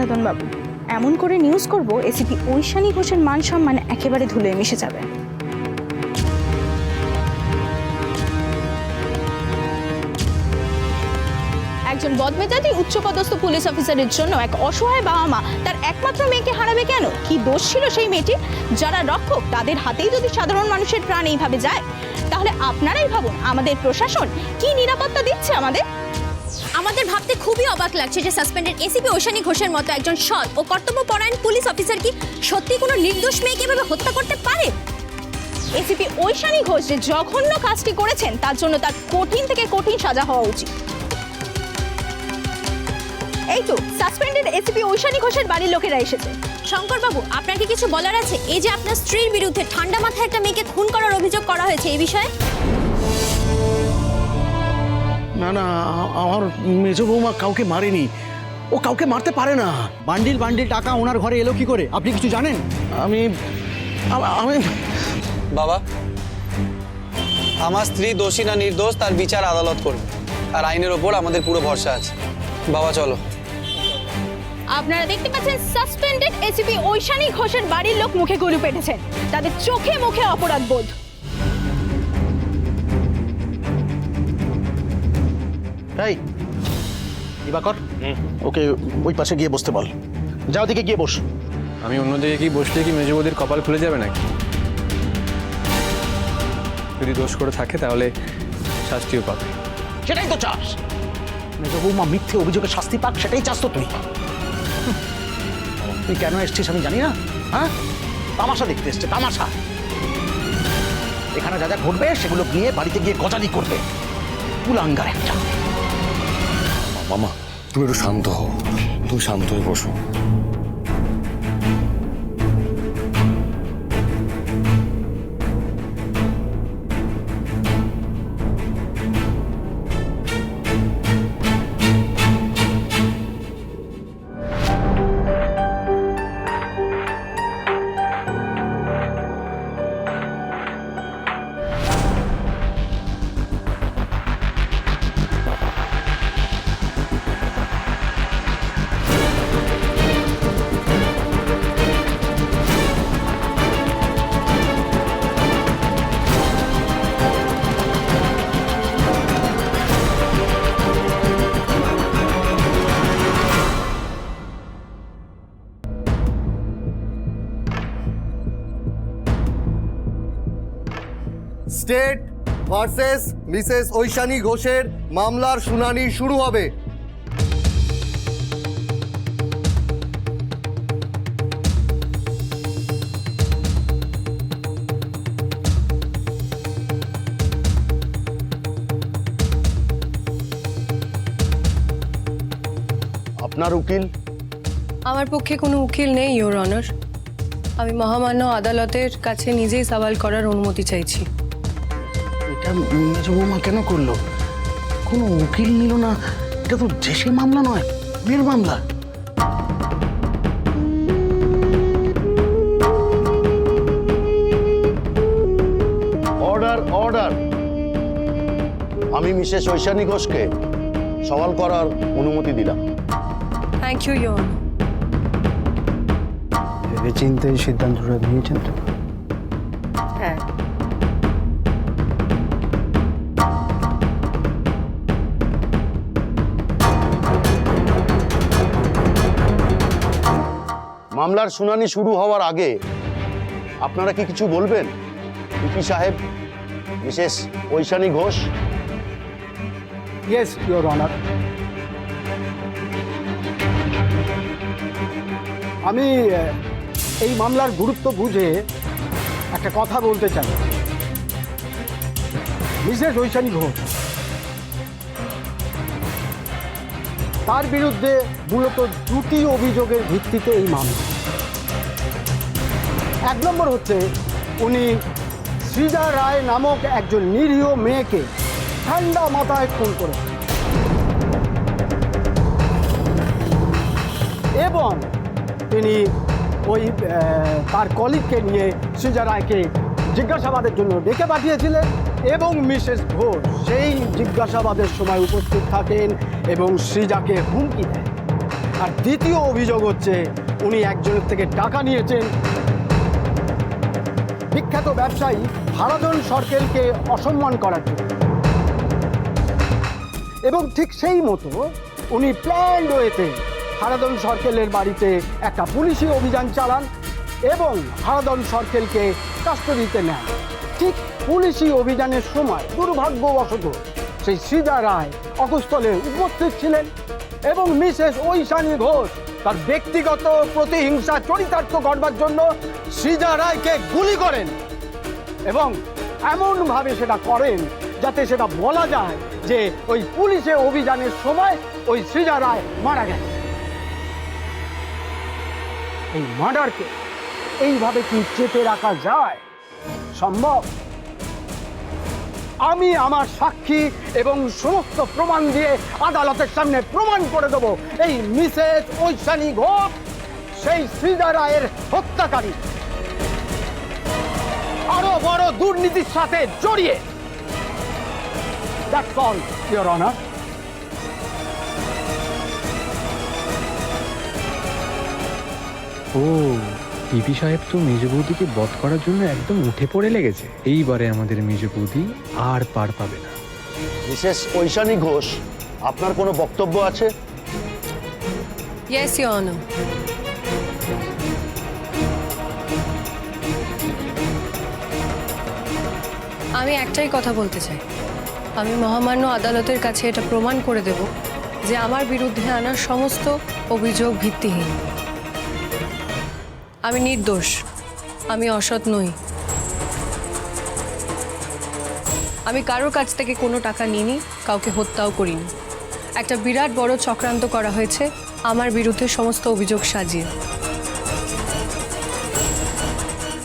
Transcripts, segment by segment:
রতন বাবু, এমন করে নিউজ করব এসিপি ঐশানী ঘোষের মান সম্মান একেবারে ধুলোয় মিশে যাবে। একজন বদমেজাজি উচ্চপদস্থ পুলিশ অফিসারের জন্য এক অসহায় বাবা মা তার একমাত্র মেয়েকে হারাবে কেন? কি দোষ ছিল সেই মেয়েটির? যারা রক্ষক তাদের হাতেই যদি সাধারণ মানুষের প্রাণ এইভাবে যায়, তাহলে আপনারাই ভাবুন আমাদের প্রশাসন কি নিরাপত্তা দিচ্ছে আমাদের। আমাদের ভাবতে খুবই অবাক লাগছে যে সাসপেন্ডেড এসিপি ঐশানী ঘোষের মতো একজন সৎ ও কর্তব্যপরায়ণ পুলিশ অফিসার কি সত্যি কোনো নির্দোষ মেয়েকে এভাবে হত্যা করতে পারে? এসিপি ঐশানী ঘোষ যে জঘন্য কাজটি করেছেন তার জন্য তার কঠিন থেকে কঠিন সাজা হওয়া উচিত। এই তো সাসপেন্ডেড এসিপি ঐশানী ঘোষের বাড়ির লোকেরা এসেছে। শঙ্কর বাবু, আপনার কি কিছু বলার আছে? এই যে আপনার স্ত্রীর বিরুদ্ধে ঠান্ডা মাথায় একটা মেয়েকে খুন করার অভিযোগ করা হয়েছে, এই বিষয়ে? না না, আমার মেজ বৌমা কাউকে মারেনি, ও কাউকে মারতে পারে না। বান্ডিল বান্ডিল টাকা ওনার ঘরে এলো কি করে, আপনি কিছু জানেন? আমি আমি বাবা, আমার স্ত্রী দোষী না নির্দোষ তার বিচার আদালত করবে, আর আইনের ওপর আমাদের পুরো ভরসা আছে। বাবা চলো। আপনারা দেখতে পাচ্ছেন সাসপেন্ডেড এসিপি ঐশানী ঘোষের বাড়ির লোক মুখে গরু পেটেছেন, তাদের চোখে মুখে অপরাধ বোধ। এই দিবাকর, ওকে ওই পাশে গিয়ে বসতে বল। যাও দিকে গিয়ে বস। আমি অন্যদিকে কি বসলে কি মেজবৌদির কপাল খুলে যাবে নাকি? যদি দোষ করে থাকে তাহলে শাস্তিও পাবে। সেটাই তো চাস, মেজ বৌমা মিথ্যে অভিযোগে শাস্তি পাক, সেটাই চাস তো তুই। তুই কেন এসছিস আমি জানি না। হ্যাঁ, তামাশা দেখতে এসছে, তামাশা। এখানে যা যা ঘটবে সেগুলো গিয়ে বাড়িতে গিয়ে গজালি করবে। কুলাঙ্গার একটা। মামা, তুমি একটু শান্ত হও, তুমি শান্ত হয়ে বসো। স্টেট ভার্সেস মিসেস ঐশানী ঘোষের মামলার শুনানি শুরু হবে। আপনার উকিল? আমার পক্ষে কোনো উকিল নেই ইওর অনার। আমি মহামান্য আদালতের কাছে নিজেই সওয়াল করার অনুমতি চাইছি। এটা মেজ বৌমা কেন করলো? কোনো উকিল নিল না, এটা তো দেশে মামলা নয়, মেয়ের মামলা। অর্ডার অর্ডার, আমি মিসেস ঐশানী ঘোষকে সওয়াল করার অনুমতি দিলাম। Thank you your honour. ভেবে চিন্তে এই সিদ্ধান্তটা নিয়েছেন তো? হ্যাঁ। মামলার শুনানি শুরু হওয়ার আগে আপনারা কি কিছু বলবেন? উকিল সাহেব, Mrs Aishani Ghosh. Yes your honour. আমি এই মামলার গুরুত্ব বুঝে একটা কথা বলতে চাই। মিসেস ঐশানী ঘোষ, তার বিরুদ্ধে মূলত দুটি অভিযোগের ভিত্তিতে এই মামলা। এক নম্বর হচ্ছে উনি সৃজা রায় নামক একজন নিরীহ মেয়েকে ঠান্ডা মাথায় খুন করে, এবং তিনি ওই তার কলিগকে নিয়ে সৃজা রায়কে জিজ্ঞাসাবাদের জন্য ডেকে পাঠিয়েছিলেন, এবং মিসেস ঘোষ সেই জিজ্ঞাসাবাদের সময় উপস্থিত থাকেন এবং সৃজাকে হুমকি দেন। আর দ্বিতীয় অভিযোগ হচ্ছে উনি একজনের থেকে টাকা নিয়েছেন বিখ্যাত ব্যবসায়ী হারাধন সরকেলকে অসম্মান করার জন্য। এবং ঠিক সেই মতো উনি প্ল্যান্ড ওয়েতে হারাধন সরকেলের বাড়িতে একটা পুলিশি অভিযান চালান এবং হারাধন সরকেলকে কাস্টডিতে নেন। ঠিক পুলিশি অভিযানের সময় দুর্ভাগ্যবশত সেই সৃজা রায় অকুস্থলে উপস্থিত ছিলেন এবং মিসেস ঐশানী ঘোষ তার ব্যক্তিগত প্রতিহিংসা চরিতার্থ করবার জন্য সৃজা রায়কে গুলি করেন এবং এমনভাবে সেটা করেন যাতে সেটা বলা যায় যে ওই পুলিশে অভিযানের সময় ওই সৃজা রায় মারা গেছে। এই মার্ডারকে এইভাবে কি চেপে রাখা যায়? সম্ভব? আমি আমার সাক্ষী এবং সমস্ত প্রমাণ দিয়ে আদালতের সামনে প্রমাণ করে দেব এই মিসেস ঐশানী ঘোষ সেই সৃজা রায়ের হত্যাকারী, আরো বড় দুর্নীতির সাথে জড়িয়ে। That's all, Your Honor. ও পিপি সাহেব তো মেজ বৌদিকে বধ করার জন্য একদম উঠে পড়ে লেগেছে। এইবারে আমাদের মেজ বৌদি আর পার পাবে না। মিসেস ঐশানী ঘোষ, আপনার কোনো বক্তব্য আছে? Yes your honour. আমি একটাই কথা বলতে চাই, আমি মহামান্য আদালতের কাছে এটা প্রমাণ করে দেব যে আমার বিরুদ্ধে আনা সমস্ত অভিযোগ ভিত্তিহীন। আমি নির্দোষ, আমি অসৎ নই, আমি কারোর কাছ থেকে কোনো টাকা নিইনি, কাউকে হত্যাও করিনি। একটা বিরাট বড় চক্রান্ত করা হয়েছে আমার বিরুদ্ধে সমস্ত অভিযোগ সাজিয়ে,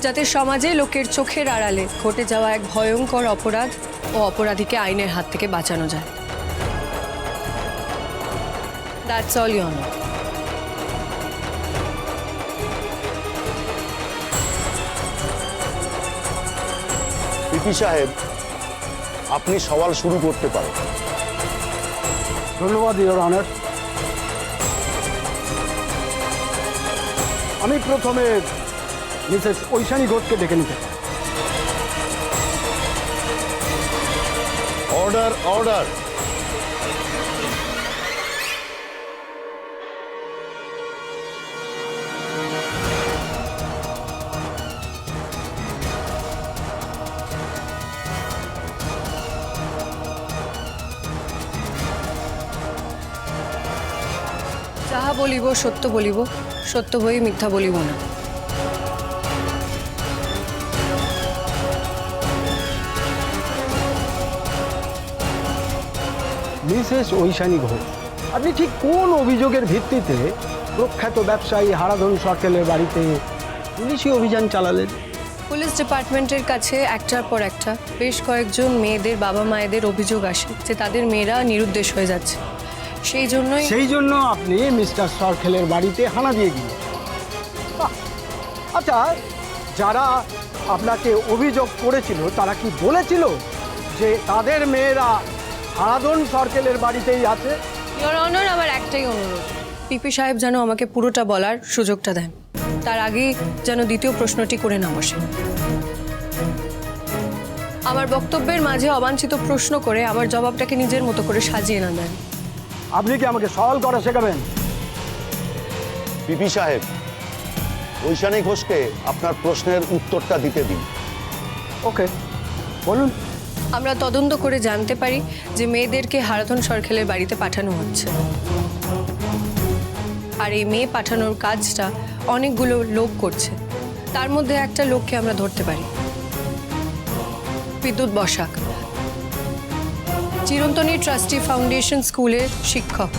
যাতে সমাজে লোকের চোখের আড়ালে ঘটে যাওয়া এক ভয়ঙ্কর অপরাধ ও অপরাধীকে আইনের হাত থেকে বাঁচানো যায়। That's all your honour. PP সাহেব, আপনি সওয়াল শুরু করতে পারেন। ধন্যবাদ ইওর অনার। আমি প্রথমে মিসেস ঐশানী ঘোষকে ডেকে নিতে চাই। Order, order. যাহা বলিব সত্য বলিব, সত্য বই মিথ্যা বলিব না। মিসেস ঐশানী ঘোষ, আপনি ঠিক কোন অভিযোগের ভিত্তিতে প্রখ্যাত ব্যবসায়ী হারাধন সরকেলের বাড়িতে পুলিশি অভিযান চালালেন? পুলিশ ডিপার্টমেন্টের কাছে একটার পর একটা বেশ কয়েকজন মেয়েদের বাবা মায়েদের অভিযোগ আসে যে তাদের মেয়েরা নিরুদ্দেশ হয়ে যাচ্ছে। সেই জন্য আপনি মিস্টার সরকেলের বাড়িতে হানা দিয়ে গেলেন। আচ্ছা, যারা আপনাকে অভিযোগ করেছিল তারা কি বলেছিল যে তাদের মেয়েরা হারাধন সরকেলের বাড়িতেই আছে? ইওর অনার, আমার একটাই অনুরোধ, পিপি সাহেব যেন আমাকে পুরোটা বলার সুযোগটা দেন, তার আগেই যেন দ্বিতীয় প্রশ্নটি করে না বসে। আমার বক্তব্যের মাঝে অবাঞ্ছিত প্রশ্ন করে আমার জবাবটাকে নিজের মতো করে সাজিয়ে না দেন। আপনি কি আমাকে সওয়াল করা শেখাবেন? পিপি সাহেব, ঐশানী ঘোষকে আপনার প্রশ্নের উত্তরটা দিতে দিন। ওকে, বলুন। আমরা তদন্ত করে জানতে পারি যে মেয়েদেরকে হারাধন সরকেলের বাড়িতে পাঠানো হচ্ছে, আর এই মেয়ে পাঠানোর কাজটা অনেকগুলো লোক করছে। তার মধ্যে একটা লোককে আমরা ধরতে পারি, বিদ্যুৎ বসাক, চিরন্তনী ট্রাস্টি ফাউন্ডেশন স্কুলের শিক্ষক।